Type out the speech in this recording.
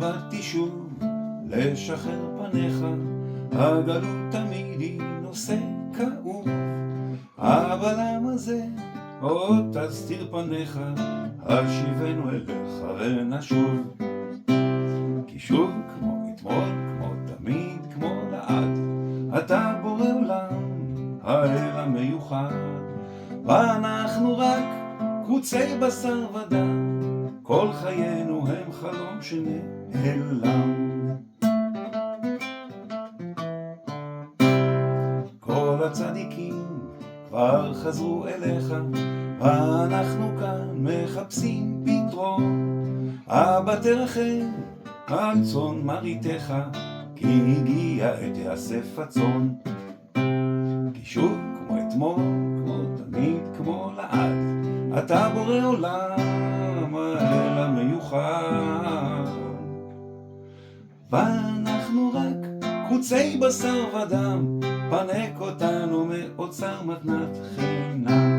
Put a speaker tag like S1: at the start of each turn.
S1: באתי שוב לשחרר פניך, הגלות תמיד היא נושא כאוב. אבל למה זה עוד תסתיר פניך, השיבנו אליך ונשוב. כי שוב כמו אתמול, כמו תמיד, כמו לעד, אתה בורא עולם, האל המיוחד, ואנחנו רק קבוצי בשר ודם, כל חיינו הם חלום שנעלם. כל הצדיקים כבר חזרו אליך, ואנחנו כאן מחפשים פתרון. אבא תרחם על צאן מרעיתך, כי הגיע עת יאסף הצאן. כי שוב כמו אתמול, כמו תמיד, כמו לעד, אתה בורא עולם, האל המיוחד, ואנחנו רק קבוצי בשר ודם, פנק אותנו מאוצר מתנת חינם.